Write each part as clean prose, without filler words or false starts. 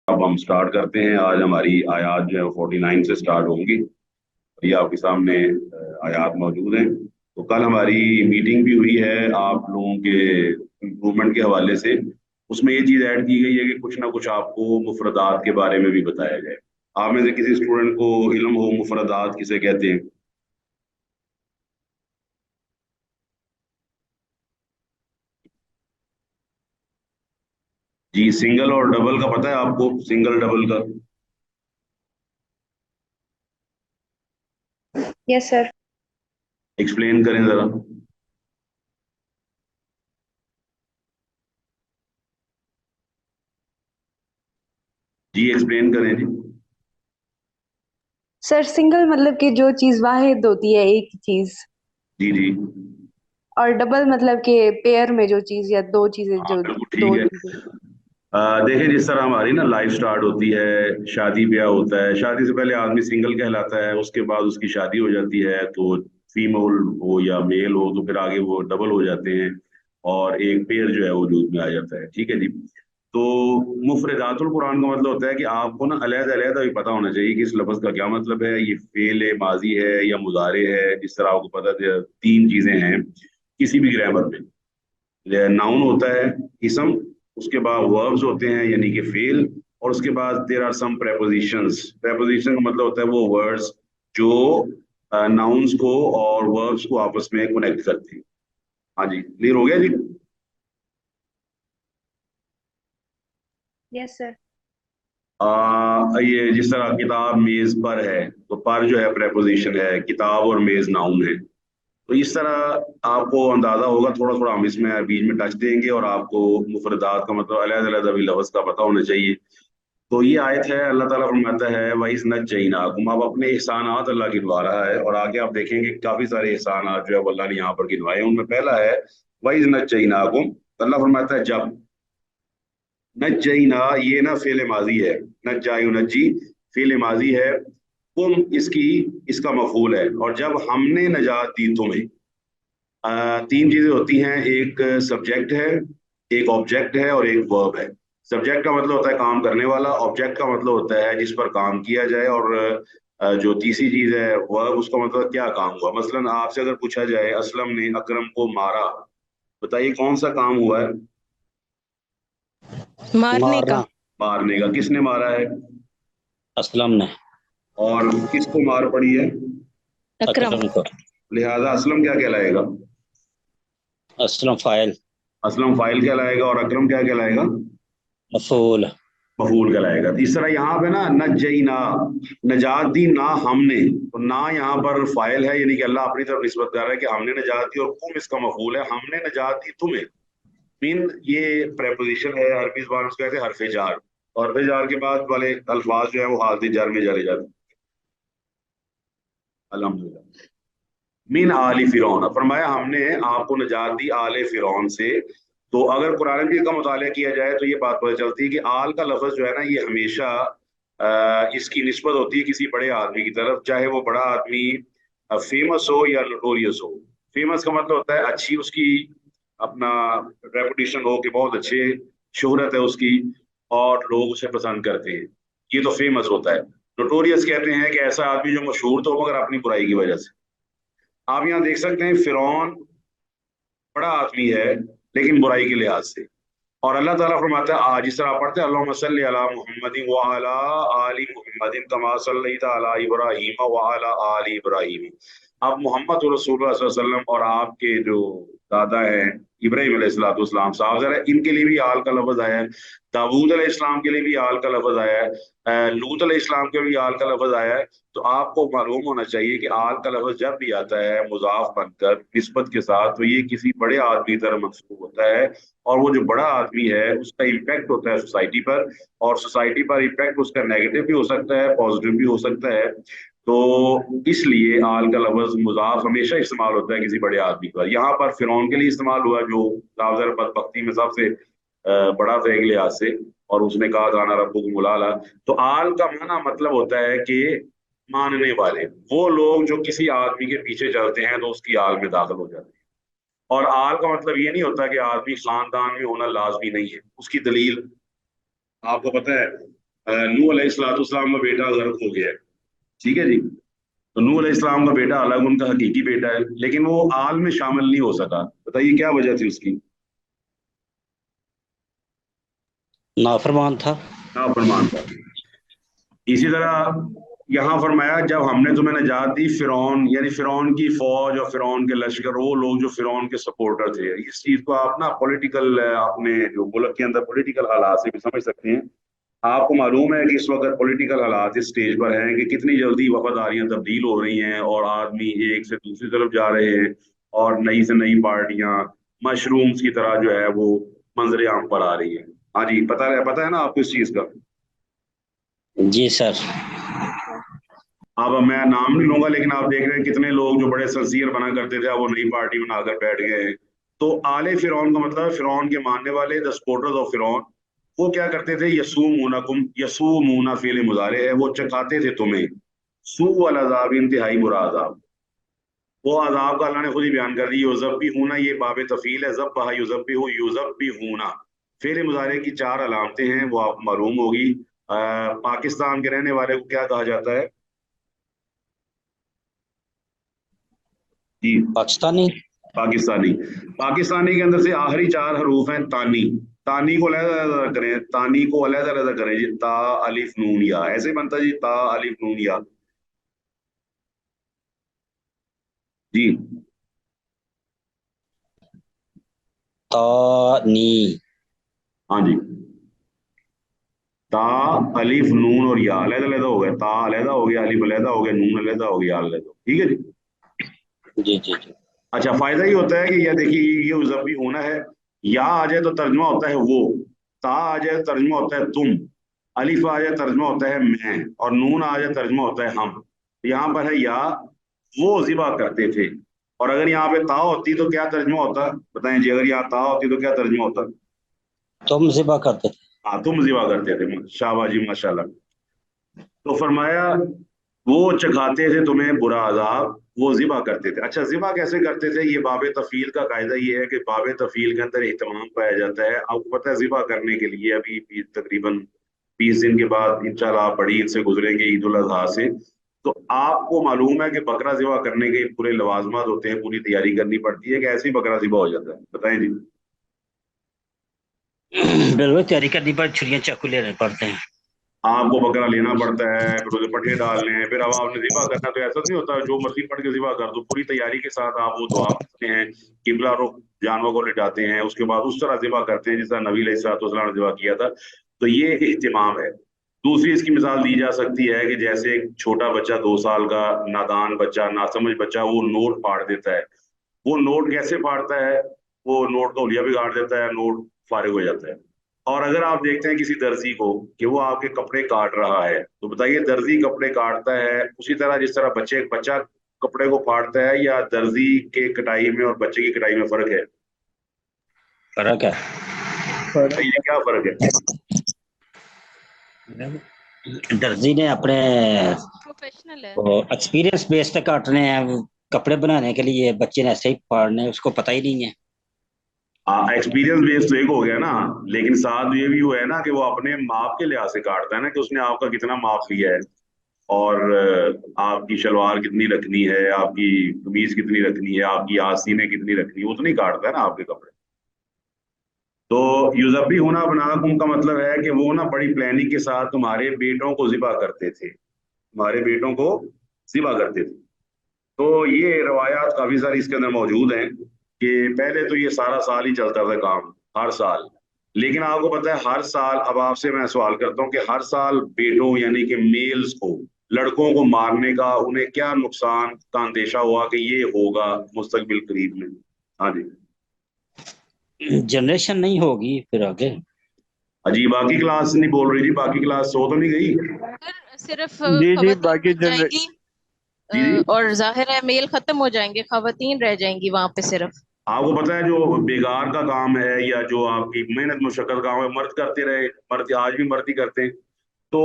अब हम स्टार्ट करते हैं। आज हमारी आयात जो है 49 से स्टार्ट होंगी। ये आपके सामने आयात मौजूद हैं। तो कल हमारी मीटिंग भी हुई है आप लोगों के इम्प्रूवमेंट के हवाले से। उसमें ये चीज़ ऐड की गई है कि कुछ ना कुछ आपको मुफरदात के बारे में भी बताया जाए। आप में से किसी स्टूडेंट को इल्म हो मुफरदात किसे कहते हैं? जी, सिंगल और डबल का पता है आपको? सिंगल डबल का यस सर। एक्सप्लेन करें जरा। जी, एक्सप्लेन करें जी। सर सिंगल मतलब कि जो चीज वाहिद होती है, एक ही चीज। जी जी। और डबल मतलब कि पेयर में जो चीज या दो चीजें हाँ जो बिल्कुल ठीक दो है। चीजें। देखिए, जिस तरह हमारी ना लाइफ स्टार्ट होती है, शादी ब्याह होता है। शादी से पहले आदमी सिंगल कहलाता है, उसके बाद उसकी शादी हो जाती है तो फीमेल हो या मेल हो तो फिर आगे वो डबल हो जाते हैं और एक पेयर जो है वजूद में आ जाता है। ठीक है जी। तो मुफरदातुल कुरान का मतलब होता है कि आपको ना अलग-अलग भी पता होना चाहिए कि इस लफ्ज का क्या मतलब है। ये फेल है, माजी है या मुजारे है। जिस तरह आपको पता है तीन चीजें हैं किसी भी ग्रामर में। नाउन होता है, इसम, उसके बाद वर्ब्स होते हैं यानी कि फेल, और उसके बाद there are some prepositions. Preposition का मतलब होता है वो वर्ड्स जो नाउन्स को और वर्ब्स को आपस में कनेक्ट करते हैं। हाँ जी, क्लियर हो गया जी। Yes sir. ये जिस तरह किताब मेज पर है, तो पर जो है प्रेपोजिशन है, किताब और मेज नाउन है। तो इस तरह आपको अंदाजा होगा। थोड़ा थोड़ा हम इसमें बीच में टच देंगे और आपको मुफरदात का मतलब अलग अलग अभी लफ्ज का पता होना चाहिए। तो ये आयत है, अल्लाह ताला फरमाता है वइस नज्जैनाकुम। अब अपने एहसानात अल्लाह गिनवा रहा है और आगे आप देखेंगे काफी सारे एहसानात जो है वो अल्लाह ने यहाँ पर गिनवाए हैं। उनमें पहला है वइस नज्जैनाकुम। अल्लाह फरमाता है जब। नज्जैना ये ना फेल माजी है। नज्जा युनज्जी फेल माजी है। कुम इसकी इसका मफूल है। और जब हमने नजात दी तुम्हें, तीन चीजें होती हैं। एक सब्जेक्ट है, एक ऑब्जेक्ट है और एक वर्ब है। सब्जेक्ट का मतलब होता है काम करने वाला। ऑब्जेक्ट का मतलब होता है जिस पर काम किया जाए। और जो तीसरी चीज है वर्ब, उसका मतलब क्या काम हुआ। मसलन आपसे अगर पूछा जाए असलम ने अकरम को मारा, बताइए कौन सा काम हुआ है? मारने का। मारना। मारने का। किसने मारा है? असलम ने। और किसको मार पड़ी है? अकरम। अकरम को। लिहाजा असलम क्या कहलाएगा? असलम फाइल। असलम फाइल कहलाएगा और अकरम क्या कहलाएगा? मफूल। मफूल कहलाएगा। तो इस तरह यहाँ पे ना नज्जैना, नजात दी ना हमने। तो ना यहाँ पर फाइल है यानी कि अल्लाह अपनी तरफ निस्बत कर रहा है कि हमने नजात दी, और कुम इसका मफूल है, हमने नजात दी तुम्हें। मीन ये प्रेपोजिशन है, अरबी जुबान में उसको कहते हैं हरफे जार। और हरफे जार के बाद वाले अल्फाज जो है वो हालत जार में चले जाते हैं। अल्हम्दुलिल्लाह। मीन आली फिरौन, फरमाया हमने आपको नजात दी आले फिरौन से। तो अगर कुरान मजीद का मुताला किया जाए तो ये बात पता चलती है कि आल का लफ्ज जो है ना ये हमेशा इसकी निस्बत होती है किसी बड़े आदमी की तरफ, चाहे वो बड़ा आदमी फेमस हो या नोटोरियस हो। फेमस का मतलब होता है अच्छी उसकी अपना रेपुटेशन हो कि बहुत अच्छे शोहरत है उसकी और लोग उसे पसंद करते हैं। ये तो फेमस होता है। नोटोरियस कहते हैं कि ऐसा आदमी जो मशहूर तो हो मगर अपनी बुराई की वजह से। आप यहाँ देख सकते हैं फिरौन बड़ा आदमी है लेकिन बुराई के लिहाज से। और अल्लाह ताला फरमाता है, आज जिस तरह आप पढ़ते हैं अल्लाहुम्मा सल्लि अला मुहम्मदिन व अला आलि मुहम्मदिन कमा सल्लैता अला इब्राहीम व अला आलि इब्राहीम। अब मोहम्मद रसूलुल्लाह सल्लल्लाहु अलैहि वसल्लम और आपके जो दादा हैं इब्राहिम अलैहिस्सलाम साहब, जरा इनके लिए भी आल का लफ्ज आया है। दाऊद अलैहिस्सलाम के लिए भी आल का लफ्ज आया है। लूत अलैहिस्सलाम के भी आल का लफ्ज आया है। तो आपको मालूम होना चाहिए कि आल का लफ्ज जब भी आता है मुजाफ बनकर निस्बत के साथ, तो ये किसी बड़े आदमी की तरह मंसूब होता है। और वो जो बड़ा आदमी है उसका इम्पैक्ट होता है सोसाइटी पर। और सोसाइटी पर इम्पैक्ट उसका नेगेटिव भी हो सकता है, पॉजिटिव भी हो सकता है। तो इसलिए आल का लफ्ज मुजाफ हमेशा इस्तेमाल होता है किसी बड़े आदमी पर। यहाँ पर फिरौन के लिए इस्तेमाल हुआ जो काफिर बदबख्ती में सबसे बड़ा था एक लिहाज से। और उसने कहा था ना रब्बुकुम उल-आला। तो आल का माना मतलब होता है कि मानने वाले, वो लोग जो किसी आदमी के पीछे चलते हैं तो उसकी आल में दाखिल हो जाते हैं। और आल का मतलब ये नहीं होता कि आदमी खानदान में होना लाजमी नहीं है। उसकी दलील आपको पता है, नूह अलैहिस्सलाम का बेटा गर्क हो गया है, ठीक है जी। तो नूह अलैहिस्सलाम का बेटा अलग उनका हकीकी बेटा है, लेकिन वो आल में शामिल नहीं हो सका। बताइए क्या वजह थी उसकी? नाफरमान था। नाफरमान था। इसी तरह यहाँ फरमाया जब हमने तुम्हें नजात दी फिरौन, यानी फिरौन की फौज और फिरौन के लश्कर, वो लोग जो फिरौन के सपोर्टर थे। इस चीज को आप ना पॉलिटिकल, अपने जो मुल्क के अंदर पॉलिटिकल हालात से भी समझ सकते हैं। आपको मालूम है कि इस वक्त पॉलिटिकल हालात इस स्टेज पर हैं कि कितनी जल्दी वफादारियां तब्दील हो रही हैं और आदमी एक से दूसरी तरफ जा रहे हैं, और नई से नई पार्टियां मशरूम्स की तरह जो है वो मंजर आम पर आ रही है। हाँ जी, पता है ना आपको इस चीज का? जी सर। अब मैं नाम नहीं लूंगा, लेकिन आप देख रहे हैं कितने लोग जो बड़े सिंसियर बना करते थे अब वो नई पार्टी बनाकर बैठ गए हैं। तो आले फिरौन का मतलब फिरौन के मानने वाले, द सपोर्टर्स ऑफ फिरौन। वो क्या करते थे? यसूमुनकुम, यसूमुना फेल मुजारे है, वो चखाते थे तुम्हें सू अल अजाब, इंतहाई बुरा अजाब। वो अजाब का अल्लाह ने खुद ही बयान कर दी। युजब भी हूना, ये बाब तफील है, जब बहा युजब भी हो, युजब भी हूना। फेल मुजारे की चार अलामतें हैं, वो आपको मालूम होगी। पाकिस्तान के रहने वाले को क्या कहा जाता है जी? पाकिस्तानी। पाकिस्तानी। पाकिस्तानी के अंदर से आखिरी चार हरूफ हैं तानी। तानी को अलग करें, तानी को अलग अलग करें जी, ता अलिफ नून या, ऐसे बनता जी, ता अलिफ नून या। जी। तानी। हाँ जी। ता अलिफ नून और या अलग अलग हो गया, ता अलग हो गया, अलिफ अलग हो गया, नून अलग हो गया, अलग। ठीक है जी। जी जी जी। अच्छा, फायदा ये होता है कि यह देखिए, ये जब भी होना है, या आ जाए तो तर्जमा होता है वो, ता आ जाए तो तर्जमा होता है तुम, अलिफ आ जाए तर्जमा होता है मैं, और नून आ जाए तर्जमा होता है हम। यहाँ पर है या, वो ज़िबा करते थे। और अगर यहाँ पे ता होती तो क्या तर्जमा होता? बताएं जी, अगर यहाँ ता होती तो क्या तर्जमा होता? तुम ज़िबा करते थे। हाँ, तुम ज़िबा करते थे। शाबाश जी, माशाल्लाह। तो फरमाया वो चखाते थे तुम्हें बुरा अजाब, वो ज़िबा करते थे। अच्छा, ज़िबा कैसे करते थे? ये बाब तफील का कायदा ये है कि बाब तफील के अंदर एहतमाम पाया जाता है। आपको पता है ज़िबा करने के लिए अभी तकरीबन 20 दिन के बाद इंशाल्लाह आप बड़ी ईद से गुजरेंगे, ईद उल अजहा से। तो आपको मालूम है कि बकरा ज़िबा करने के पूरे लवाजमात होते हैं, पूरी तैयारी करनी पड़ती है, कि ऐसे ही बकरा ज़िबा हो जाता है? बताएं जी। बिल्कुल तैयारी करनी पर छुरियां चाकू लेने पड़ते हैं। आपको बकरा लेना पड़ता है, फिर उसके पट्टे डालने हैं, फिर अब आपने ज़िबा करना, तो ऐसा नहीं होता जो मर्जी पढ़ के ज़िबा कर दो। पूरी तैयारी के साथ आप वो दुआ करते हैं, किबला रुख जानवर को लिटाते हैं, उसके बाद उस तरह ज़िबा करते हैं जिस तरह नबी अलैहिस्सलाम ने ज़िबा किया था। तो ये इह्तिमाम है। दूसरी इसकी मिसाल दी जा सकती है कि जैसे एक छोटा बच्चा, 2 साल का नादान बच्चा, नासमझ बच्चा, वो नोट फाड़ देता है। वो नोट कैसे फाड़ता है? वो नोट का हुलिया बिगाड़ देता है, नोट फारिग हो जाता है। और अगर आप देखते हैं किसी दर्जी को कि वो आपके कपड़े काट रहा है, तो बताइए, दर्जी कपड़े काटता है उसी तरह जिस तरह बच्चा कपड़े को फाड़ता है, या दर्जी के कटाई में और बच्चे की कटाई में फर्क है? फर्क है। बताइए क्या फर्क है? दर्जी ने अपने प्रोफेशनल है। एक्सपीरियंस बेस पे काटने हैं वो कपड़े बनाने के लिए, बच्चे ने ऐसे ही फाड़ने हैं, उसको पता ही नहीं है। एक्सपीरियंस बेस तो एक हो गया ना, लेकिन साथ ये भी हुआ है ना कि वो अपने माप के लिहाज से काटता है ना, कि उसने आपका कितना माप लिया है, और आपकी शलवार कितनी रखनी है, आपकी कमीज कितनी रखनी है, आपकी आस्तीनें कितनी रखनी है, वो तो नहीं काटता है ना आपके कपड़े। तो युजब्बी होना बनाकुम का मतलब है कि वो ना बड़ी प्लानिंग के साथ तुम्हारे बेटों को ज़िबा करते थे, तुम्हारे बेटों को ज़िबा करते थे। तो ये रवायात काफी सारी इसके अंदर मौजूद हैं कि पहले तो ये सारा साल ही चलता था काम, हर साल। लेकिन आपको पता है हर साल, अब आपसे मैं सवाल करता हूँ कि हर साल बेटों यानी कि मेल्स को, लड़कों को मारने का उन्हें क्या नुकसान का अंदेशा हुआ कि ये होगा मुस्तकबिल करीब में? हाँ जी। जनरेशन नहीं होगी फिर आगे। अजी, बाकी क्लास नहीं बोल रही जी, बाकी क्लास सो तो नहीं गई? फिर सिर्फ जी जी, खवातीन बाकी बच जाएंगी। जी जी। और जाहिर है मेल खत्म हो जाएंगे, खवातीन रह जाएंगी वहां पे सिर्फ। आपको पता है जो बेकार का काम है या जो आपकी मेहनत मुशक्कत काम है, मर्द करते रहे, मर्द आज भी मर्द ही करते हैं। तो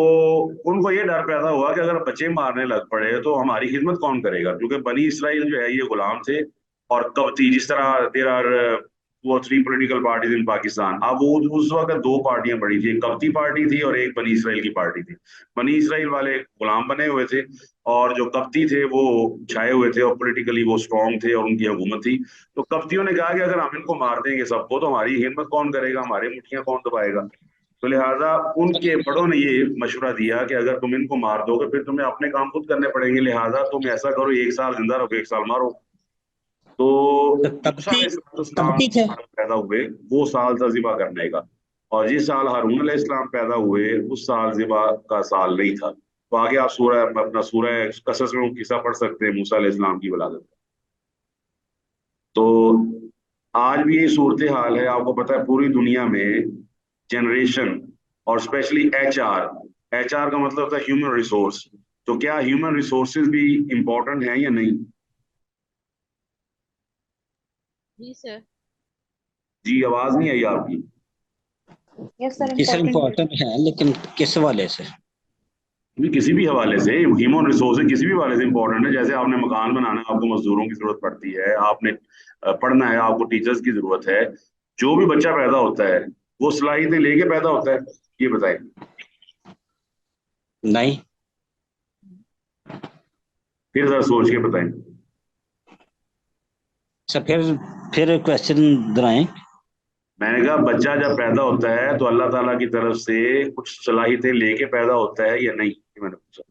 उनको ये डर पैदा हुआ कि अगर बच्चे मारने लग पड़े तो हमारी खिदमत कौन करेगा? क्योंकि बनी इसराइल जो है ये गुलाम थे, और कब्ती, जिस तरह देर आर वो 3 पॉलिटिकल पार्टीज इन पाकिस्तान। अब वो उस वक्त 2 पार्टियां बड़ी थी, एक कप्ती पार्टी थी और एक बनी इसराइल की पार्टी थी। बनी इसराइल वाले गुलाम बने हुए थे और जो कप्ती थे वो छाए हुए थे और पॉलिटिकली वो स्ट्रांग थे और उनकी हुकूमत थी। तो कप्तियों ने कहा कि अगर हम इनको मार देंगे सबको तो हमारी हिम्मत कौन करेगा, हमारे मुठ्ठियां कौन दबाएगा। तो लिहाजा उनके बड़ों ने ये मशवरा दिया कि अगर तुम इनको मार दोगे फिर तुम्हें अपने काम खुद करने पड़ेंगे, लिहाजा तुम ऐसा करो 1 साल जिंदा रहो, 1 साल मारो। तो तो मूसा अलैहिस्सलाम कपटी थे। पैदा हुए, वो साल था ज़िबा करने का। और जिस साल हारून अलैहिस्सलाम पैदा हुए उस साल ज़िबा का साल नहीं था। तो आगे आप अपना सूरह कसस में वो किस्सा पढ़ सकते हैं मूसा अलैहिस्सलाम की विलादत। तो आज भी ये सूरत हाल है। आपको पता है पूरी दुनिया में जनरेशन और स्पेशली एचआर का मतलब होता है ह्यूमन रिसोर्स। तो क्या ह्यूमन रिसोर्सेज भी इंपॉर्टेंट हैं या नहीं? जी सर। जी, आवाज नहीं आई आपकी। यस सर, जी सर इम्पोर्टेंट है। इम्पोर्टेंट है, लेकिन किस वाले से? भी किसी भी हवाले से ह्यूमन रिसोर्सेज किसी भी हवाले से इंपॉर्टेंट है। जैसे आपने मकान बनाना है, आपको मजदूरों की जरूरत पड़ती है, आपने पढ़ना है, आपको टीचर्स की जरूरत है। जो भी बच्चा पैदा होता है वो सलाहियतें लेके पैदा होता है, ये बताएं। नहीं। फिर जरा सोच के बताएं। सर फिर क्वेश्चन दोहराएं। मैंने कहा बच्चा जब पैदा होता है तो अल्लाह ताला की तरफ से कुछ सलाहियतें लेके पैदा होता है या नहीं, ये मैंने पूछा।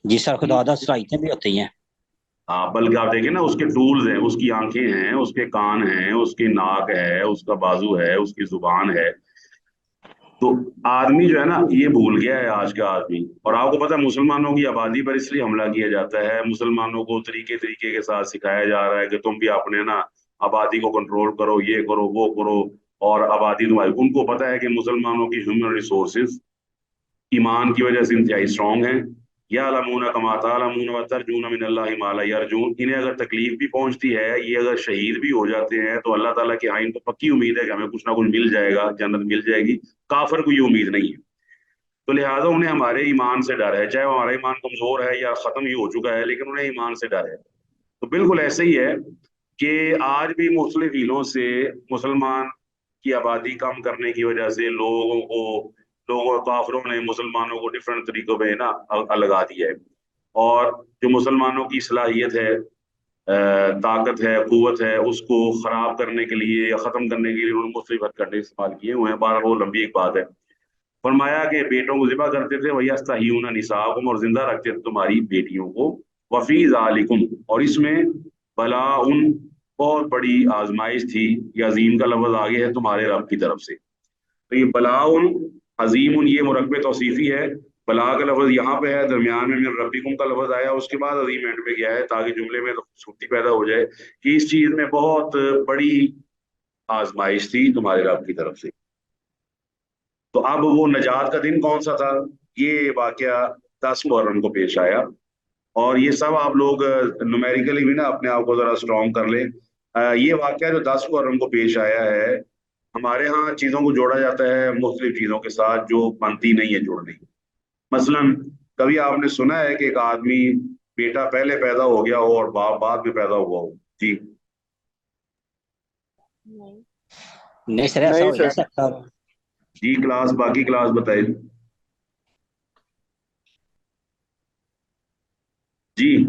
जी सर, खुदादा सलाहियतें भी होती हैं। हाँ, बल्कि आप देखिए ना, उसके टूल्स हैं, उसकी आंखें हैं, उसके कान हैं, उसकी नाक है, उसका बाजू है, उसकी जुबान है। तो आदमी जो है ना ये भूल गया है आज का आदमी। और आपको पता है मुसलमानों की आबादी पर इसलिए हमला किया जाता है, मुसलमानों को तरीके तरीके के साथ सिखाया जा रहा है कि तुम भी अपने ना आबादी को कंट्रोल करो, ये करो वो करो। और आबादी तुम्हारी, उनको पता है कि मुसलमानों की ह्यूमन रिसोर्सेज ईमान की वजह से इंतहाई स्ट्रांग है। या लमूना कमा तालमून व तरजून मिनल्लाहि मा ला यरजून। इन्हें अगर तकलीफ भी पहुंचती है, ये अगर शहीद भी हो जाते हैं तो अल्लाह ताला की हाँ इनको पक्की उम्मीद है कि हमें कुछ ना कुछ मिल जाएगा, जन्नत मिल जाएगी। काफिर को ये उम्मीद नहीं है। तो लिहाजा उन्हें हमारे ईमान से डर है, चाहे हमारा ईमान कमजोर है या खत्म ही हो चुका है, लेकिन उन्हें ईमान से डर है। तो बिल्कुल ऐसे ही है कि आज भी मुख्तलिफ हीलों से मुसलमान की आबादी कम करने की वजह से लोगों काफिरों ने मुसलमानों को डिफरेंट तरीकों में ना लगा दिया है। और जो मुसलमानों की सलाहियत है, ताकत है, कुव्वत है, उसको खराब करने के लिए या खत्म करने के लिए उन्होंने मुख्तलिफ हथकंडे इस्तेमाल किए हुए हैं। बारह वो लंबी एक बात है। फरमाया कि बेटों को ज़िबा करते थे, वयस्तहयून निसाअकुम, और जिंदा रखते थे तुम्हारी बेटियों को। वफी ज़ालिकुम, और इसमें बला उन बहुत बड़ी आजमाइश थी। ये अजीम का लफ्ज आगे है तुम्हारे रब की तरफ से। तो ये बलाउन अजीम, ये मुरक्बे तौसीफी है। बला का लफ्ज यहाँ पे है, दरमियान में मिन रब्बिकुम का लफ्ज आया, उसके बाद अजीम एंड में गया है, ताकि जुमले में तो खूबसूरती पैदा हो जाए कि इस चीज में बहुत बड़ी आजमाइश थी तुम्हारे रब की तरफ से। तो अब वो नजात का दिन कौन सा था, ये वाकया 10 मुहर्रम को पेश आया। और ये सब आप लोग न्यूमेरिकली भी ना अपने आप को जरा स्ट्रॉन्ग कर लें। ये वाकया जो 10 मुहर्रम को पेश आया है, हमारे यहाँ चीज़ों को जोड़ा जाता है मुख्तलिफ चीज़ों के साथ जो बनती नहीं है जोड़ने की। मसलन कभी आपने सुना है कि एक आदमी बेटा पहले पैदा हो गया हो और बाप बाद में पैदा हुआ हो? जी नहीं। नहीं सर, ऐसा नहीं हो ही नहीं सर। सकता। जी, क्लास बाकी क्लास बताइए। जी,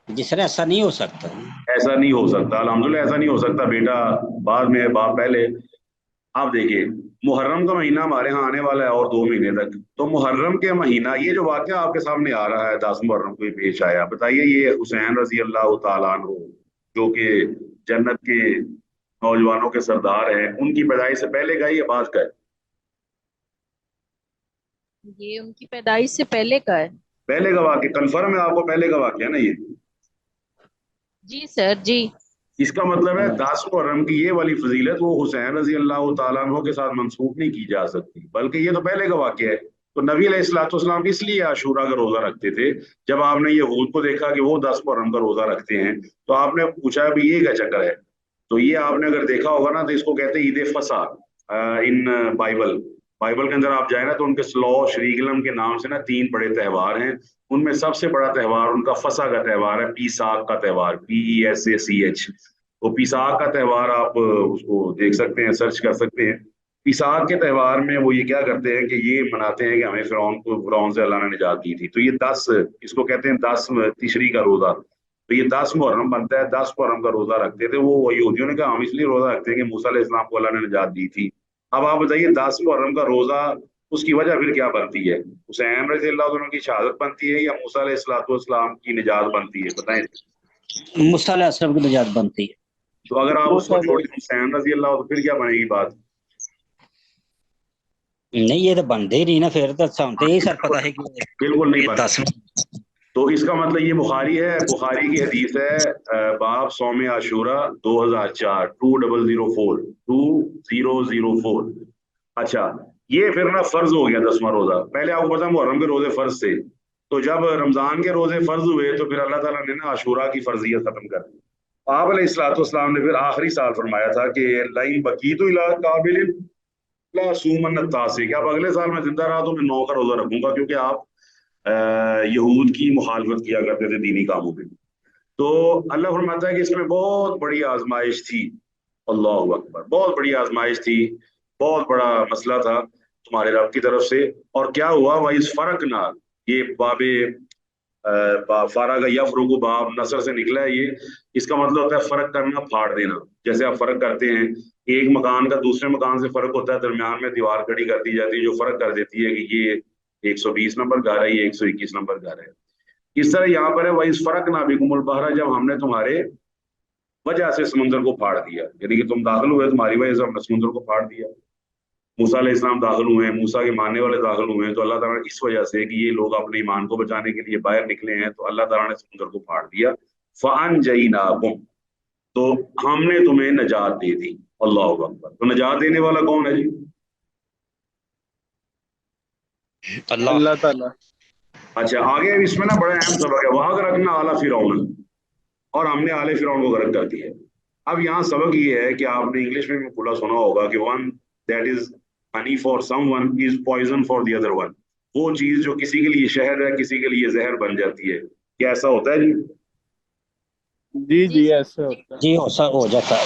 जी सर, ऐसा नहीं हो सकता। ऐसा नहीं हो सकता, अल्हम्दुलिल्लाह ऐसा नहीं हो सकता। बेटा बाद में बाप पहले। आप देखिए, मुहर्रम का महीना हमारे यहाँ आने वाला है और 2 महीने तक। तो मुहर्रम के महीना, ये जो वाकया आपके सामने आ रहा है 10 मुहर्रम को ये पेश आया, बताइए ये हुसैन रजी अल्लाह तआला अन्हु, जो कि जन्नत के नौजवानों के सरदार हैं, उनकी पैदाइश से पहले का ही या बाद का है? ये उनकी पैदाइश से पहले का है। पहले का वाकया कंफर्म है आपको? पहले का वाकया ना ये। जी सर जी। इसका मतलब है 10 मुहर्रम की ये वाली फजीलत वो हुसैन रजी अल्लाह तआला अन्हु के साथ मंसूब नहीं की जा सकती, बल्कि ये तो पहले का वाकया है। तो नबी अलैहिस्सलाम इसलिए आशूरा का रोजा रखते थे। जब आपने यहूद को देखा कि वो 10 मुहर्रम का रोजा रखते हैं तो आपने पूछा भी ये क्या चक्कर है। तो ये आपने अगर देखा होगा ना तो इसको कहते हैं ईद फसा। इन बाइबल बाइबल के अंदर आप जाए ना तो उनके स्लॉ शरीकलम के नाम से ना 3 बड़े त्यौहार हैं। उनमें सबसे बड़ा त्यौहार उनका फसा का त्यौहार है, पी साक का त्यौहार, PESACH। तो पिसाक का त्यौहार आप उसको देख सकते हैं, सर्च कर सकते हैं। पिसाक के त्यौहार में वो ये क्या करते हैं कि ये मनाते हैं कि हमें फिरौन से अल्लाह ने निजात दी थी। तो ये 10, इसको कहते हैं 10 तिशरी का रोजा। तो ये 10 मुहर्रम बनता है, 10 मुहर्रम का रोजा रखते थे वो यहूदियों ने कहा हम इसलिए रोजा रखते हैं कि मूसा अलैहिस्सलाम को अल्लाह ने निजात दी थी। अब आप बताइए 10 मुहर्रम का रोजा, उसकी वजह फिर क्या बनती है? हुसैन रज़ियल्लाहु अन्हु की शहादत बनती है या मूसा अलैहिस्सलाम की निजात बनती है, बताएं। मूसा अलैहिस्सलाम की निजात बनती है। तो अगर आप उसको मूसा छोड़ दें हुसैन रज़ियल्लाहु, तो फिर क्या बनेगी बात? नहीं, ये तो बनते ही नहीं ना, फिर तो हमको यही सर पता है कि बिल्कुल नहीं ये बने। 10। तो इसका मतलब ये बुखारी है, बुखारी की हदीस है, बाब सौम आशूरा 2004 2004। अच्छा, ये फिर ना फर्ज हो गया 10वां रोजा। पहले आपको पता मुहर्रम के रोजे फर्ज थे, तो जब रमजान के रोजे फर्ज हुए तो फिर अल्लाह ताला ने ना आशूरा की फर्जियत खत्म कर दी। आप अलैहिस्सलाम ने फिर आखिरी साल फरमाया था कि लाइन बकी तो इला काबिल ला सूमन तासे, कि अब अगले साल मैं जिंदा रहा तो मैं 9 का रोजा रखूंगा, क्योंकि आप यहूद की मुखालफत किया करते थे दीनी कामों में। तो अल्लाह फरमाता है कि इसमें बहुत बड़ी आजमाइश थी। अल्लाह अकबर, बहुत बड़ी आजमाइश थी, बहुत बड़ा मसला था तुम्हारे रब की तरफ से। और क्या हुआ, वह इस फर्क ना, ये बाबे फारा का यफरुगु बाब नसर से निकला है ये। इसका मतलब होता है फर्क करना, फाड़ देना। जैसे आप फर्क करते हैं, एक मकान का दूसरे मकान से फर्क होता है, दरमियान में दीवार खड़ी कर दी जाती है जो फर्क कर देती है कि ये 120 नंबर घर है, ये 121 नंबर घर है। इस तरह यहाँ पर है, वही इस फर्क ना बिकुमुल बहरा, जब हमने तुम्हारे वजह से समुद्र को फाड़ दिया, यानी कि तुम दाखिल हुए, तुम्हारी वजह से हमने समुद्र को फाड़ दिया। मूसा अलैहिस्सलाम दाखिल हुए हैं, मूसा के मानने वाले दाखिल हुए हैं, तो अल्लाह ताला ने इस वजह से कि ये लोग अपने ईमान को बचाने के लिए बाहर निकले हैं, तो अल्लाह ताला ने समुद्र को फाड़ दिया। फ़अन जईनाकुम, तो हमने तुम्हें नजात दे दी। अल्लाह अकबर। तो नजात देने वाला कौन है जी? अल्लाह। अल्लाह ताला। अच्छा, आगे इसमें ना बड़ा अहम सबक है, वहां रखना आला फिरौन, और हमने आले फिरौन को गर्क कर दिया। अब यहाँ सबक ये है कि आपने इंग्लिश में भी पूरा सुना होगा कि one that is honey for someone is poison for the other one. वो चीज जो किसी के लिए शहद है, किसी के लिए जहर बन जाती है। क्या ऐसा होता है जी? जी जी जी सर। ऐसे होता है। जी हो जाता है।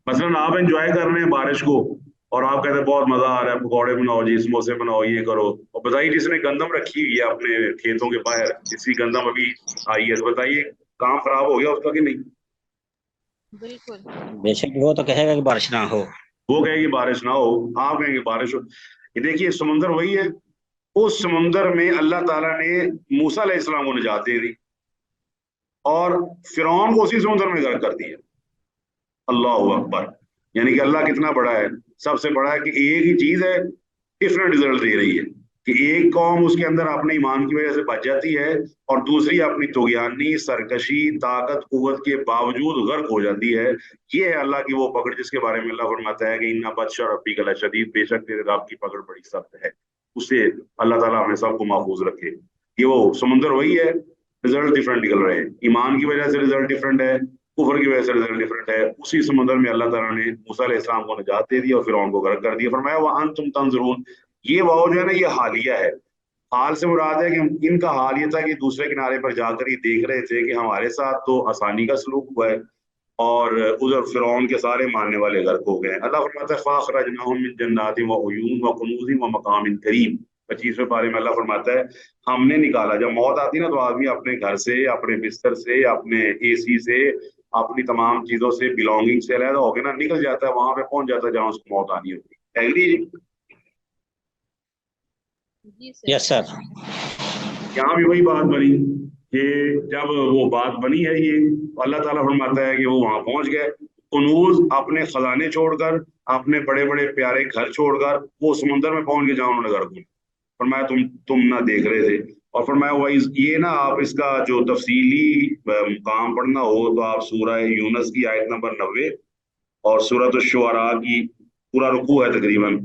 मसलन आप एंजॉय कर रहे हैं बारिश को, और आप कहते हैं बहुत मजा आ रहा है, पकौड़े बनाओ जी, समोसे बनाओ, ये करो, और बताइए जिसने गंदम रखी हुई है अपने खेतों के बाहर, जिसकी गंदम अभी आई है, तो बताइए काम खराब हो गया उसका कि नहीं? बिल्कुल। बेशक वो तो कहेगा कि बारिश ना हो। वो कहेगी बारिश ना हो, आप कहेंगे बारिश हो। ये देखिए समुंदर वही है, उस समुंदर में अल्लाह ताला ने मूसा अलैहिस्सलाम को निजात दे दी और फिरौन को उसी समुंदर में गर्क कर दिया। अल्लाह अकबर। यानी कि अल्लाह कितना बड़ा है, सबसे बड़ा है कि एक ही चीज है, डिफरेंट रिजल्ट दे रही है। कि एक कौम उसके अंदर अपने ईमान की वजह से बच जाती है, और दूसरी अपनी तुगयानी सरकशी ताकत कुव्वत के बावजूद गर्क हो जाती है। ये है अल्लाह की वो पकड़ जिसके बारे में अल्लाह फरमाता है कि इन्ना बत्श रब्बिक लशदीद, बेशक तेरे रब की पकड़ बड़ी सख्त है। उससे अल्लाह ताला हमें सबको महफूज रखे। ये वो समुंदर वही है, रिजल्ट डिफरेंट निकल रहे हैं। ईमान की वजह से रिजल्ट डिफरेंट है, कुफर की वजह से रिजल्ट डिफरेंट है। उसी समुद्र में अल्लाह ताला ने मूसा अलैहिस्सलाम को निजात दे दी और फिरौन को गर्क कर दिया। फरमाया वहां तुम तंजरून, ये वाव जो है ना, ये हालिया है। हाल से मुराद है कि इनका हाल ये था कि दूसरे किनारे पर जाकर ये देख रहे थे कि हमारे साथ तो आसानी का सलूक हुआ है, और उधर फिरौन के सारे मानने वाले गर्क हो गए। अल्लाह फरमाता है फ़अख़रजनाहुम मिन जन्नातिन व उयून व कुनूज़िन व मक़ामिन करीम। 25वें पारे में अल्लाह फरमाता है हमने निकाला, जब मौत आती ना तो आदमी अपने घर से, अपने बिस्तर से, अपने एसी से, अपनी तमाम चीजों से, बिलोंगिंग से अलग होकर ना निकल जाता है, वहां पे पहुंच जाता है जहां उसको मौत आनी होती है। एग्री? जी सर। Yes sir. यहाँ भी वही बात बनी कि जब वो बात बनी है ये, अल्लाह ताला फरमाता है कि वो वहां पहुंच गए, कुनूज अपने खजाने छोड़कर, अपने बड़े बड़े प्यारे घर छोड़कर वो समुंदर में पहुंच गए जहां उन्होंने घर को फरमाया तुम ना देख रहे थे। और फरमाया वही ये ना, आप इसका जो तफसीली मुकाम पढ़ना हो तो आप सूरह यूनस की आयत नंबर 90 और सूरत शुअरा की, पूरा रुकू है तकरीबन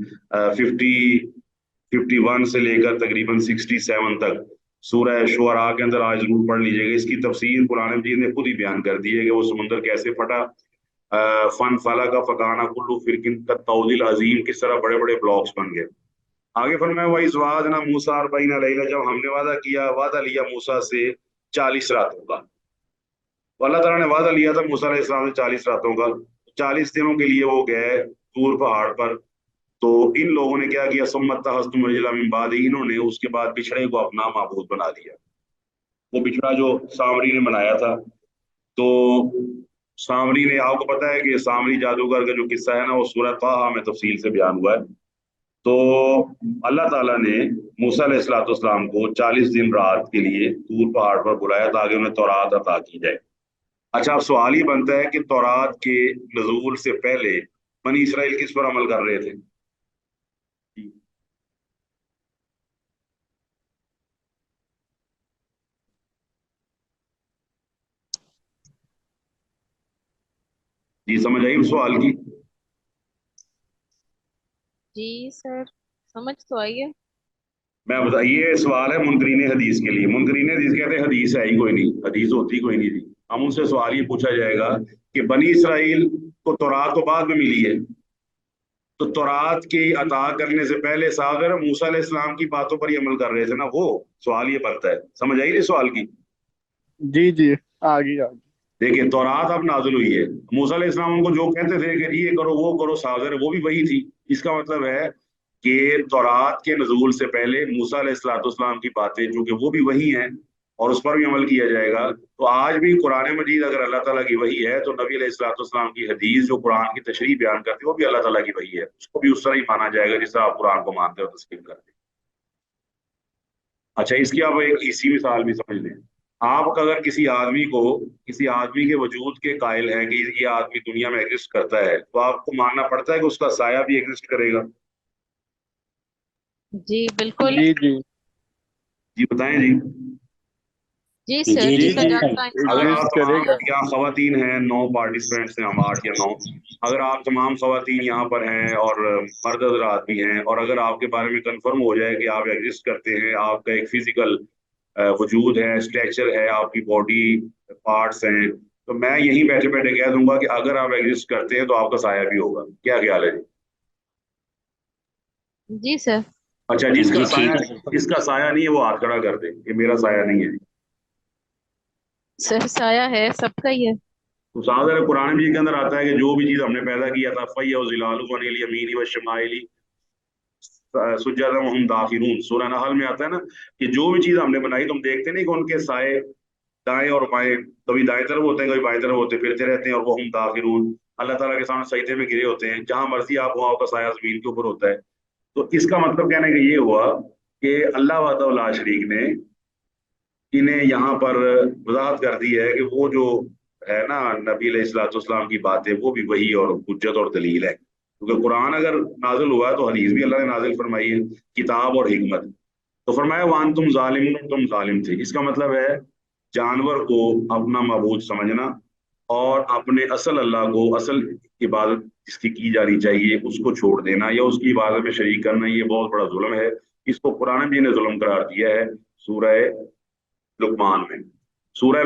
51 से लेकर तकरीबन 67 तक, सूरह शुअरा के अंदर आज जरूर पढ़ लीजिएगा। इसकी तफसीर कुरान मजीद ने खुद ही बयान कर दी है कि वो समुंदर कैसे फटा, फन फला का फकाना कुल्लू फिरकिन का तौदिल अजीम, किस तरह बड़े बड़े ब्लॉक्स बन गए। आगे फरमाया वही स्वाद ना मूसा अरबईन लैला, जब हमने वादा लिया मूसा से 40 रातों का। तो अल्लाह ताला ने वादा लिया था मूसा अलैहिस्सलाम से 40 रातों का। 40 दिनों के लिए वो गए तूर पहाड़ पर। तो इन लोगों ने क्या किया, सुम्मत तखज़्तुमुल इजला मिन बादी, इन्होंने उसके बाद बिछड़े को अपना माबूद बना लिया। वो बिछड़ा जो सामरी ने बनाया था, तो सामरी ने, आपको पता है कि सामरी जादूगर का जो किस्सा है ना, वो सूरह ताहा में तफसील से बयान हुआ है। तो अल्लाह ताला ने मूसा अलैहिस्सलाम को 40 दिन रात के लिए तूर पहाड़ पर बुलाया ताकि उन्हें तौरात अता की जाए। अच्छा, अब सवाल ये बनता है कि तौरात के नज़ूल से पहले बनी इसराइल किस पर अमल कर रहे थे? जी, समझ आई सवाल की? जी सर, समझ तो आई है। मैं बताइए, सवाल है मुनकरीन हदीस के लिए। मुनकरीन हदीस कहते हैं हदीस है ही कोई नहीं, हदीस होती कोई नहीं थी। हम उनसे सवाल ये पूछा जाएगा कि बनी इसराइल को तौरात तो बाद में मिली है, तो तौरात की अता करने से पहले सागर मूसा अलैहिस्सलाम की बातों पर ही अमल कर रहे थे ना वो। सवाल ये बनता है, समझ आई नहीं सवाल की? जी जी, आ गई आ गई। देखिए, तौरात अब नाज़िल हुई है, मूसा अलैहिस्सलाम उनको जो कहते थे कि ये करो वो करो, सागर वो भी वही थी। इसका मतलब है कि तौरात के नज़ूल से पहले मूसा अलैहिस्सलाम की बातें जो कि वो भी वही हैं और उस पर भी अमल किया जाएगा। तो आज भी कुरान मजीद अगर अल्लाह ताला की वही है, तो नबी अलैहिस्सलाम की हदीस जो कुरान की तशरीह बयान करती है वो भी अल्लाह ताला की वही है, उसको भी उस तरह ही माना जाएगा जिस तरह आप कुरान को मानते हो, तस्लीम करते हैं। अच्छा, इसकी आप एक इसी मिसाल भी समझ लें। आप अगर किसी आदमी के वजूद के कायल हैं कि ये आदमी दुनिया में एग्जिस्ट करता है, तो आपको मानना पड़ता है कि उसका साया भी एग्जिस्ट करेगा। जी बिल्कुल। जी जी जी बताएं जी। जी जी सर, जी जी जितना जी, जागता अगर इंसान आप एग्जिस्ट तमाम करेगा। यहाँ खवातीन हैं, 9 पार्टिसिपेंट्स हैं हम, 8 या 9, अगर आप तमाम खवातीन यहाँ पर हैं और मर्द हज़रात भी हैं, और अगर आपके बारे में कंफर्म हो जाए कि आप एग्जिस्ट करते हैं, आपका एक फिजिकल वजूद है, स्ट्रक्चर है, आपकी बॉडी पार्ट्स हैं, तो मैं यहीं बैठे बैठे कह दूंगा कि अगर आप एग्जिस्ट करते हैं तो आपका साया भी होगा। क्या ख्याल है जी? जी सर। अच्छा, जी ठीक है। जिसका साया नहीं है वो हाथ खड़ा कर दे कि मेरा साया नहीं है। सर साया है, सबका ही है। तो सादर कुरान भी के अंदर आता है कि जो भी चीज हमने पैदा किया था, फैया जिलालु अनिल यमीनी व शमाइली सुजदम हम दाखिरून, सूरह नहल में आता है ना कि जो भी चीज हमने बनाई, तुम देखते नहीं कि उनके साए दाएं और बाएं, कभी दाएं तरफ होते हैं कभी बाएं तरफ होते हैं, फिरते रहते हैं, और वो हम दाखिरून अल्लाह ताला के सामने सजदे में गिरे होते हैं, जहां मर्जी आप हो आपका साया जमीन के ऊपर होता है। तो इसका मतलब कहने का ये हुआ कि अल्लाह वादा ला शरीक ने इन्हें यहाँ पर वजाहत कर दी है कि वो जो है ना नबी अलैहिस्सलाम की बातें, वो भी वही और हुज्जत और दलील है, क्योंकि कुरान अगर नाजिल हुआ है तो हदीस भी अल्लाह ने नाजिल फरमाई है, किताब और हिकमत। तो फरमाया वान तुम जालिम, तुम जालिम थे, इसका मतलब है जानवर को अपना मबूद समझना और अपने असल अल्लाह को, असल इबादत जिसकी की जानी चाहिए उसको छोड़ देना या उसकी इबादत में शरीक करना, ये बहुत बड़ा जुल्म है। इसको कुरान जी ने जुल्म करार दिया है सूरह लुकमान में। सूरह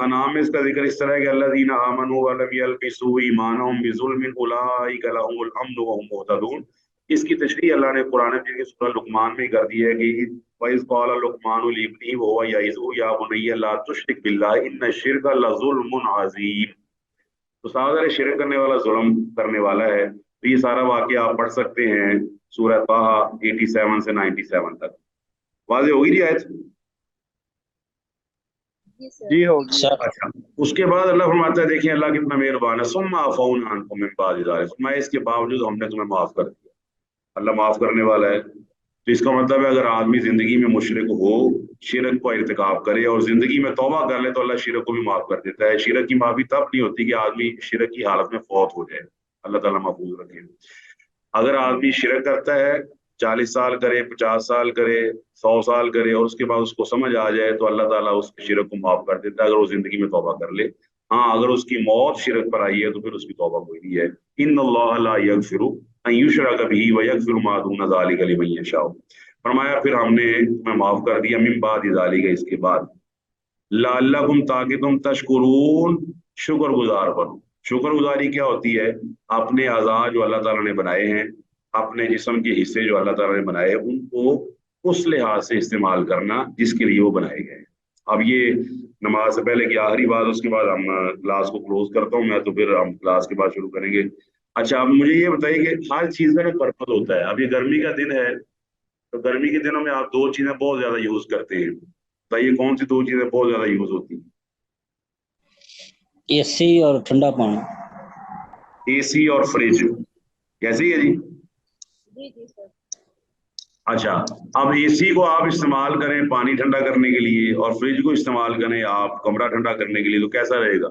अनाम में इसका जिक्र इस तरह है कि अल्लज़ीना आमनू व लम यल्बिसू ईमानहुम बिज़ुल्मिन उलाइका लहुमुल अम्नु व हुम मुहतदून। इसकी तशरीह अल्लाह ने कुरान मजीद के सूरह लुकमान में कर दी है कि वइज़ क़ाला लुकमानु लिब्निही व हुवा यइज़ुहु या बुनय्या ला तुश्रिक बिल्लाह इन्न शिर्का लज़ुल्मुन अज़ीम। तो सागर शिरक करने वाला जुल्म करने वाला है। तो ये सारा वाकया आप पढ़ सकते हैं सूरह ताहा 87 से 97 तक। वाज़ेह होगी जी आयत? जी सर। जी हो गया। सर अच्छा, उसके बाद अल्लाह फरमाता है, देखिए अल्लाह कितना मेहरबान है, सुम्मा अफ़ौना अन्कुम मिन बादि ज़ालिक, फरमाया इसके बावजूद हमने तुम्हें माफ कर दिया। अल्लाह माफ करने वाला है। तो इसका मतलब है अगर आदमी जिंदगी में मुशरिक हो, शिरक को इर्तिकाब करे और जिंदगी में तौबा कर ले, तो अल्लाह शिरक को भी माफ कर देता है। शिरक की माफी तब नहीं होती कि आदमी शिरक की हालत में फौत हो जाए, अल्लाह ताला महफूज रखे। अगर आदमी शिरक करता है, 40 साल करे, 50 साल करे, 100 साल करे, और उसके बाद उसको समझ आ जाए, तो अल्लाह ताला उसके शिरक को माफ कर देता है अगर वो जिंदगी में तौबा कर ले। हाँ, अगर उसकी मौत शिरक पर आई है तो फिर उसकी तौबा कोई नहीं है। इन्नल्लाह ला यगफिरु अन युशरक बिही व यगफिरु मा दून ज़ालिका लिमन यशा। फरमाया फिर हमने तुम्हें माफ कर दिया मिन बाद ज़ालिका, इसके बाद, लअल्लकुम ताकि तुम तशकुरून, शुक्र गुजार बनो। शुक्र गुजारी क्या होती है? अपने अज़ा जो अल्लाह ताला ने बनाए हैं, अपने जिस्म के हिस्से जो अल्लाह ताला ने बनाए हैं, उनको उस लिहाज से इस्तेमाल करना जिसके लिए वो बनाए गए हैं। अब ये نماز سے پہلے کی آخری بات، اس کے بعد ہم کلاس کو کلوز کرتا ہوں میں، تو پھر ہم کلاس کے بعد شروع کریں گے. اچھا اب مجھے یہ بتائیے کہ ہر چیز کا ایک پرپز ہوتا ہے. اب یہ گرمی کا دن ہے تو گرمی کے دنوں میں آپ دو چیزیں بہت زیادہ یوز کرتے ہیں. بتائیے کون سی دو چیزیں بہت زیادہ یوز ہوتی ہیں؟ اے سی اور ٹھنڈا پانی. اے سی اور فریج. کیسے ہی ہے جی؟ جی جی سر. اچھا اب اے سی کو آپ استعمال کریں پانی ٹھنڈا کرنے کے لیے اور فریج کو استعمال کریں آپ کمرہ ٹھنڈا کرنے کے لیے، تو کیسا رہے گا؟